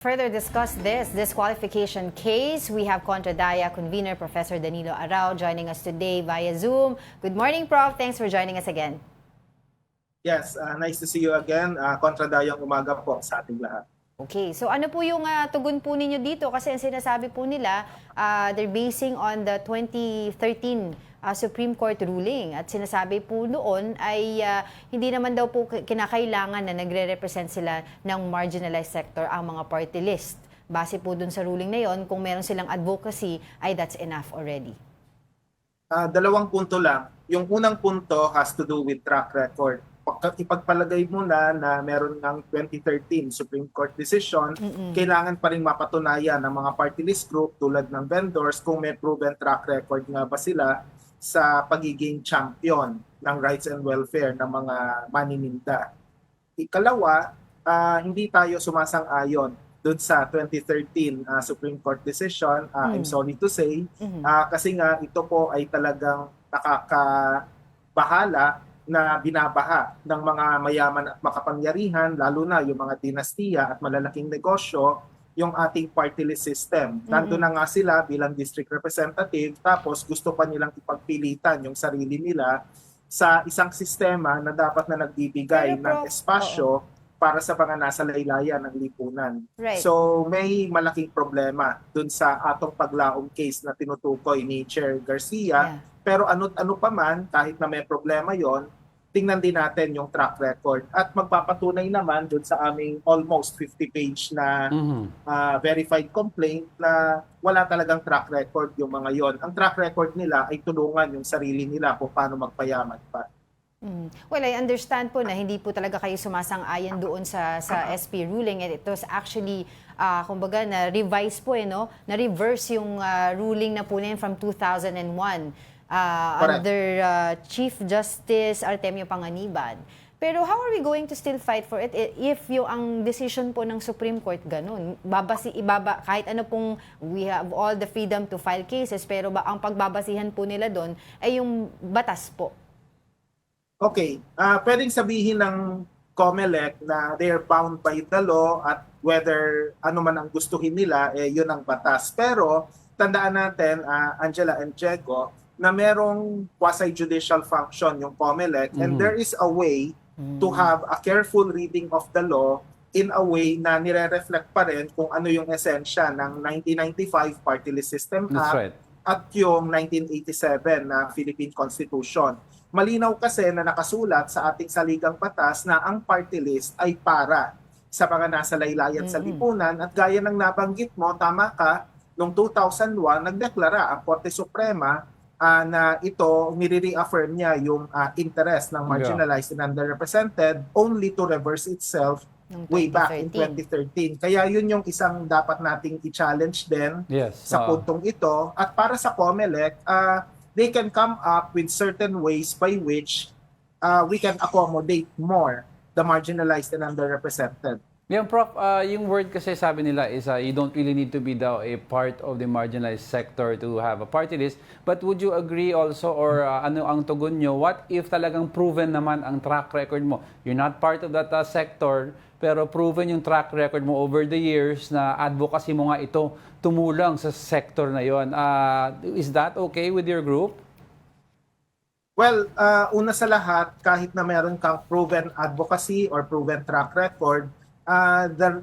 Further discuss this disqualification case, we have Contradaya convener Professor Danilo Arao joining us today via Zoom. Good morning, Prof. Thanks for joining us again. Yes, nice to see you again. Kontradayang umaga po sa ating lahat. Okay, so ano po yung tugon po ninyo dito? Kasi ang sinasabi po nila, they're basing on the 2013 Supreme Court ruling. At sinasabi po noon ay hindi naman daw po kinakailangan na nagre-represent sila ng marginalized sector ang mga party list. Base po dun sa ruling na yon, kung meron silang advocacy, ay that's enough already. Dalawang punto lang. Yung unang punto has to do with track record. Ipagpalagay mo na meron ng 2013 Supreme Court decision, kailangan pa rin mapatunayan ng mga party list group tulad ng vendors kung may proven track record nga ba sila sa pagiging champion ng rights and welfare ng mga manininda. Ikalawa, hindi tayo sumasang-ayon doon sa 2013 Supreme Court decision. I'm sorry to say, kasi nga ito po ay talagang nakakabahala na binabaha ng mga mayaman at makapangyarihan, lalo na yung mga dinastiya at malalaking negosyo, yung ating party list system. Nandun na nga sila bilang district representative, tapos gusto pa nilang ipagpilitan yung sarili nila sa isang sistema na dapat na nagbibigay ng espasyo para sa mga nasa laylayan ng lipunan. Right. So may malaking problema dun sa atong paglaom case na tinutukoy ni Chair Garcia. Pero ano pa man, kahit na may problema yon, tingnan din natin yung track record. At magpapatunay naman dun sa aming almost 50-page na verified complaint na wala talagang track record yung mga yon. Ang track record nila ay tulungan yung sarili nila kung paano magpayaman pa. Well, I understand po na hindi po talaga kayo sumasang-ayon doon sa SP ruling, and it was actually kumbaga na-revise po no? Na-reverse yung ruling na po na yun from 2001 under Chief Justice Artemio Panganiban. Pero how are we going to still fight for it if yung ang decision po ng Supreme Court ganun? Kahit ano pong we have all the freedom to file cases, pero ang pagbabasihan po nila doon ay yung batas po. Okay, pwedeng sabihin ng COMELEC na they are bound by the law at whether ano man ang gustuhin nila, yun ang batas. Pero tandaan natin, Angela and Diego, na merong quasi-judicial function yung COMELEC and there is a way to have a careful reading of the law in a way na nire-reflect pa rin kung ano yung esensya ng 1995 Party List System Act at yung 1987 na Philippine Constitution. Malinaw kasi na nakasulat sa ating saligang batas na ang party list ay para sa mga nasa laylayan sa lipunan at gaya ng nabanggit mo, tama ka, noong 2001, nagdeklara ang Korte Suprema na ito, nire-reaffirm niya yung interest ng marginalized and underrepresented only to reverse itself way back in 2013. Kaya yun yung isang dapat nating i-challenge din sa puntong ito. At para sa COMELEC, they can come up with certain ways by which we can accommodate more the marginalized and underrepresented. Yan, Prof, yung word kasi sabi nila is you don't really need to be daw a part of the marginalized sector to have a party list. But would you agree also, or ano ang tugon nyo, what if talagang proven naman ang track record mo? You're not part of that sector, pero proven yung track record mo over the years na advocacy mo nga ito tumulong sa sector na yon. Is that okay with your group? Well, una sa lahat, kahit na meron kang proven advocacy or proven track record,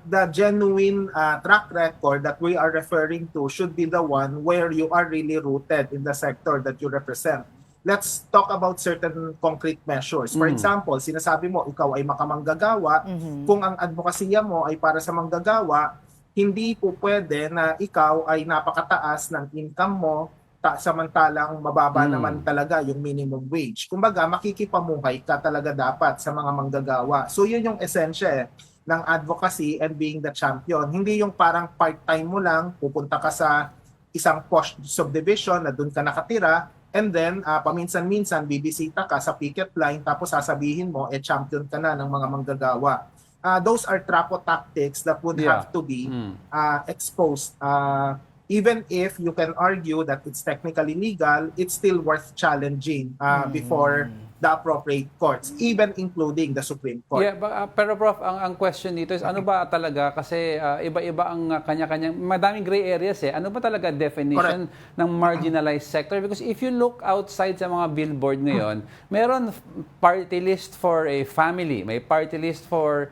the genuine track record that we are referring to should be the one where you are really rooted in the sector that you represent. Let's talk about certain concrete measures. For example, sinasabi mo, ikaw ay makamanggagawa. Kung ang advokasya mo ay para sa manggagawa, hindi po pwede na ikaw ay napakataas ng income mo, samantalang mababa naman talaga yung minimum wage. Kumbaga, makikipamuhay ka talaga dapat sa mga manggagawa. So yun yung esensya ng advocacy and being the champion. Hindi yung parang part-time mo lang, pupunta ka sa isang posh subdivision na doon ka nakatira, and then paminsan-minsan bibisita ka sa picket line, tapos sasabihin mo, champion ka na ng mga manggagawa. Those are trapo tactics that would have to be exposed. Even if you can argue that it's technically legal, it's still worth challenging before the appropriate courts, even including the Supreme Court. Yeah, pero Prof, ang question dito is ano ba talaga kasi iba-iba ang kanya-kanyang madaming gray areas eh. Ano ba talaga definition ng marginalized sector? Because if you look outside sa mga billboard ngayon, meron party list for a family, may party list for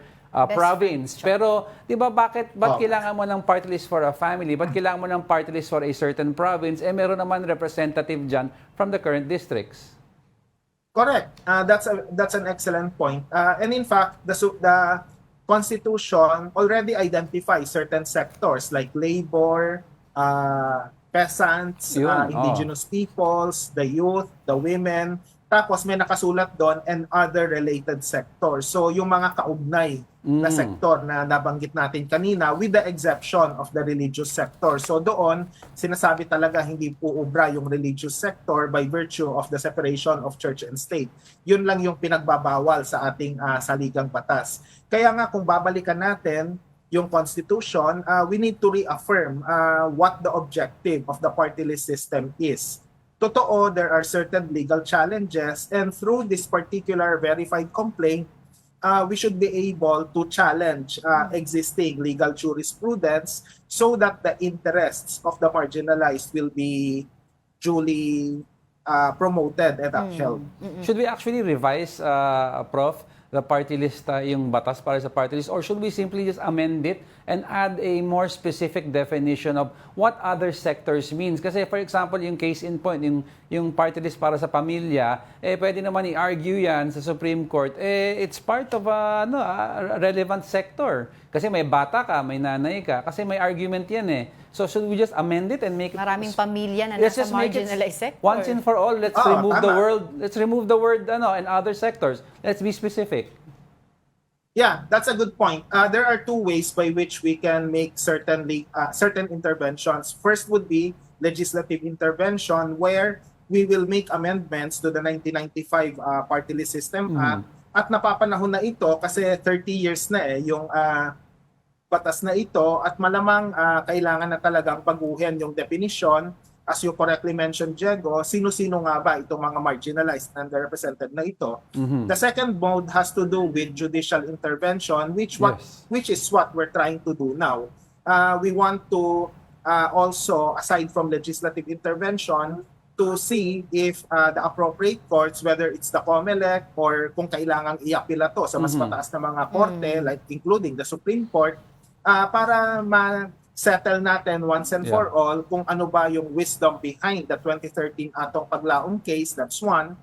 province. Pero 'di ba ba't kailangan mo ng party list for a family? Ba't kailangan mo ng party list for a certain province? Meron naman representative diyan from the current districts. Correct. That's an excellent point. And in fact, the Constitution already identifies certain sectors like labor, peasants, indigenous peoples, the youth, the women. Tapos may nakasulat doon and other related sectors. So yung mga kaugnay na sektor na nabanggit natin kanina with the exception of the religious sector. So doon, sinasabi talaga hindi po ubra yung religious sector by virtue of the separation of church and state. Yun lang yung pinagbabawal sa ating saligang batas. Kaya nga kung babalikan natin yung Constitution, we need to reaffirm what the objective of the party list system is. Totoo, there are certain legal challenges and through this particular verified complaint, we should be able to challenge existing legal jurisprudence so that the interests of the marginalized will be duly promoted and upheld. Should we actually revise, Prof, the party list, yung batas para sa party list, or should we simply just amend it and add a more specific definition of what other sectors means? Kasi for example, yung case in point, yung party list para sa pamilya, pwede naman i-argue yan sa Supreme Court, it's part of a relevant sector. Kasi may bata ka, may nanay ka, kasi may argument yan eh. So should we just amend it and make it... Maraming pamilya na Let's nasa just make it marginalized sector. once and for all, let's remove the word and other sectors. Let's be specific. Yeah, that's a good point. There are two ways by which we can make certain interventions. First would be legislative intervention where we will make amendments to the 1995 Party List System Act. At napapanahon na ito kasi 30 years na yung batas na ito at malamang kailangan na talagang baguhin yung definition. As you correctly mentioned, Diego, sino-sino nga ba itong mga marginalized and underrepresented na ito? The second mode has to do with judicial intervention, which is what we're trying to do now. We want to also, aside from legislative intervention, to see if the appropriate courts, whether it's the COMELEC or kung kailangang iapila to sa mas mataas na mga korte, like including the Supreme Court, para settle natin once and for all kung ano ba yung wisdom behind the 2013 atong paglaom case. That's one.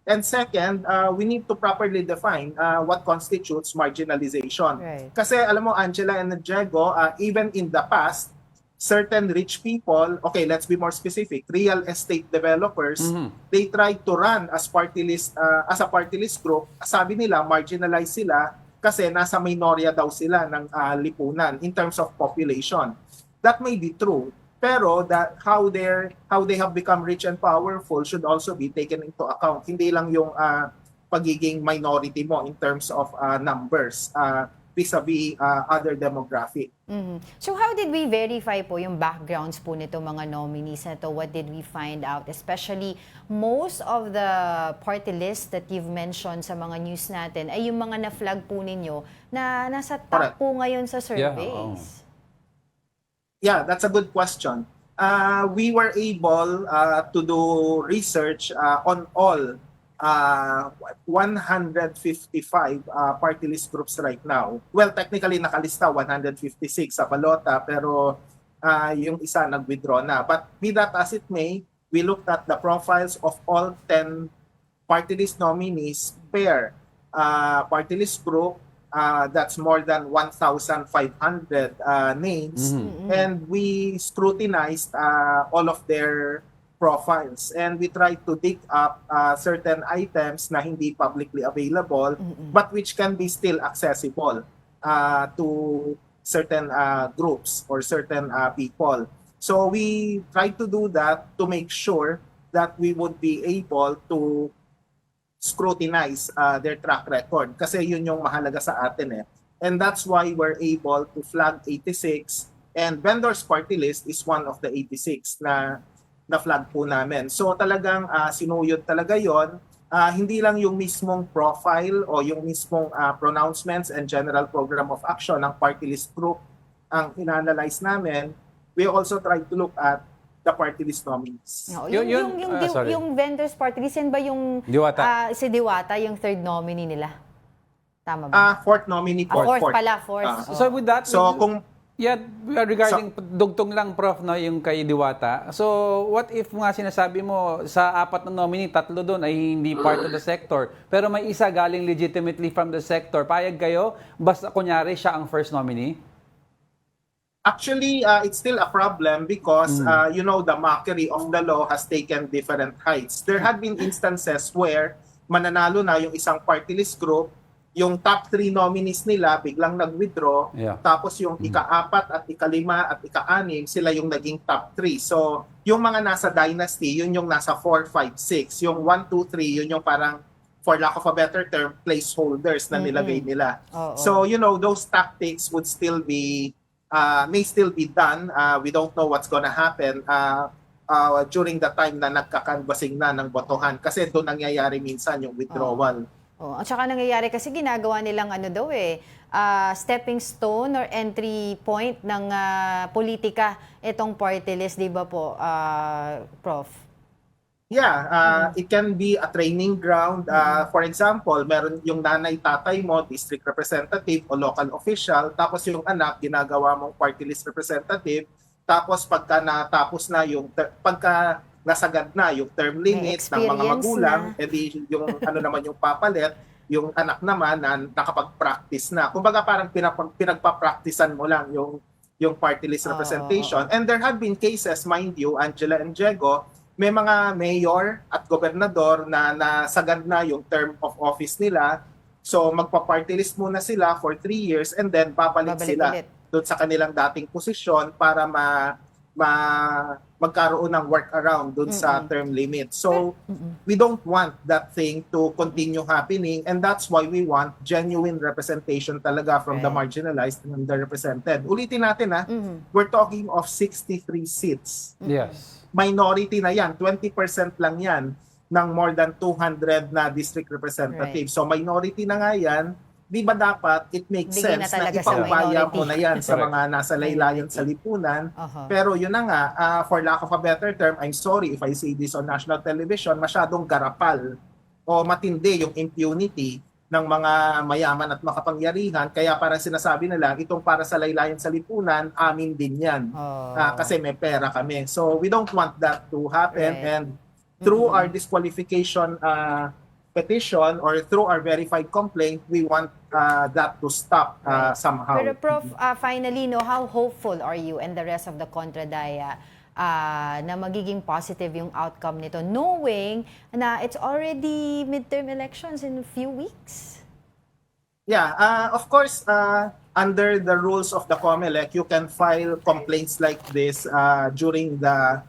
And second, we need to properly define what constitutes marginalization. Right. Kasi alam mo, Angela and Diego, even in the past, certain rich people, okay, let's be more specific, real estate developers, they tried to run as a party list group. Sabi nila, marginalized sila kasi nasa minorya daw sila ng lipunan in terms of population. That may be true, pero how they have become rich and powerful should also be taken into account. Hindi lang yung pagiging minority mo in terms of numbers vis-a-vis other demographic. So how did we verify po yung backgrounds po nito mga nominees na to? What did we find out? Especially most of the party list that you've mentioned sa mga news natin ay yung mga na-flag po ninyo na nasa top po ngayon sa surveys. Yeah, that's a good question. We were able to do research on all 155 party list groups right now. Well, technically nakalista 156 sa balota pero yung isa nag-withdraw na. But be that as it may, we looked at the profiles of all 10 party list nominees per party list group. That's more than 1,500 names. And we scrutinized all of their profiles. And we tried to dig up certain items na hindi publicly available, but which can be still accessible to certain groups or certain people. So we tried to do that to make sure that we would be able to scrutinize their track record kasi yun yung mahalaga sa atin and that's why we're able to flag 86 and vendors party list is one of the 86 na flag po namin. So talagang sinuyod talaga yon hindi lang yung mismong profile o yung mismong pronouncements and general program of action ng party list group ang inanalyze namin. We also try to look at the party list nominees. No, Sorry. yung vendors party list, yan ba yung Diwata. si Diwata, yung third nominee nila? Tama ba? Fourth nominee po. Fourth pala, fourth. Ah. So with that, So kung yeah, regarding dugtong lang Prof no yung kay Diwata. So what if nga sinasabi mo sa apat na nominee, tatlo doon ay hindi part of the sector, pero may isa galing legitimately from the sector. Payag kayo basta kunyari siya ang first nominee? actually, it's still a problem because, the mockery of the law has taken different heights. There had been instances where mananalo na yung isang party list group, yung top 3 nominees nila biglang nag-withdraw, tapos yung ika-4 at ika-5 at ika-6, sila yung naging top 3. So, yung mga nasa dynasty, yun yung nasa 4, 5, 6. Yung 1, 2, 3, yun yung parang, for lack of a better term, placeholders na nilagay nila. So, those tactics would still be may still be done. We don't know what's gonna happen during the time na nagkakanvassing na ng botohan kasi doon nangyayari minsan yung withdrawal. At saka nangyayari kasi ginagawa nilang stepping stone or entry point ng politika itong party list, di ba po, Prof? Yeah, it can be a training ground. For example, meron yung nanay-tatay mo, district representative o local official, tapos yung anak, ginagawa mong party list representative, tapos pagka natapos na pagka nasagad na yung term limit ng mga magulang, edi yung naman yung papalit, yung anak naman na nakapag-practice na. Kumbaga parang pinagpa-practicean mo lang yung party list representation. And there have been cases, mind you, Angela and Diego, may mga mayor at gobernador na nasagad na yung term of office nila. So magpa-party list muna sila for 3 years and then babalik sila doon sa kanilang dating posisyon para magkaroon ng workaround doon sa term limit. So we don't want that thing to continue happening and that's why we want genuine representation talaga from the marginalized and underrepresented. Ulitin natin we're talking of 63 seats. Yes. Minority na yan, 20% lang yan ng more than 200 na district representatives. So minority na nga yan, di ba dapat it makes sense na ipaubaya mo na yan sa mga nasa laylayan sa lipunan. Pero yun na nga, for lack of a better term, I'm sorry if I say this on national television, masyadong garapal o matindi yung impunity ng mga mayaman at makapangyarihan. Kaya parang sinasabi nila, itong para sa laylayan sa lipunan, amin din yan. Kasi may pera kami. So we don't want that to happen. And through our disqualification petition or through our verified complaint, we want that to stop somehow. Pero Prof, finally, how hopeful are you and the rest of the Kontradaya na magiging positive yung outcome nito, knowing na it's already midterm elections in a few weeks? Yeah, of course, under the rules of the COMELEC, you can file complaints like this during the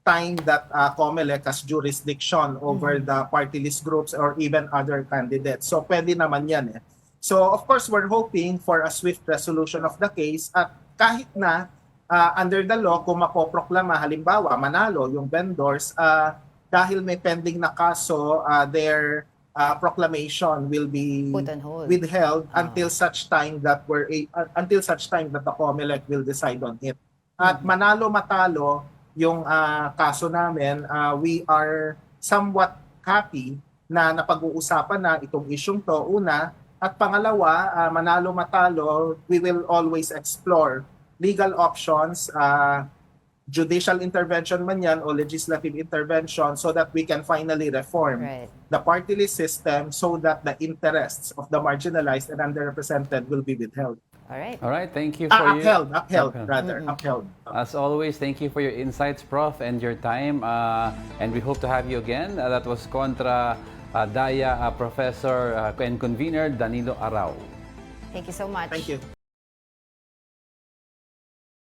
time that COMELEC has jurisdiction over the party list groups or even other candidates. So pwede naman yan So of course, we're hoping for a swift resolution of the case at kahit na under the law, kung mapoproklama, halimbawa, manalo yung vendors, dahil may pending na kaso, their proclamation will be withheld until such time that the COMELEC will decide on it. At manalo matalo yung kaso namin, we are somewhat happy na napag-uusapan na itong isyung to, una, at pangalawa, manalo matalo, we will always explore legal options, judicial intervention man yan o legislative intervention so that we can finally reform the party list system so that the interests of the marginalized and underrepresented will be withheld. All right, thank you for upheld. As always, thank you for your insights, Prof, and your time. And we hope to have you again. That was Kontra Daya Professor and Convener Danilo Arao. Thank you so much. Thank you.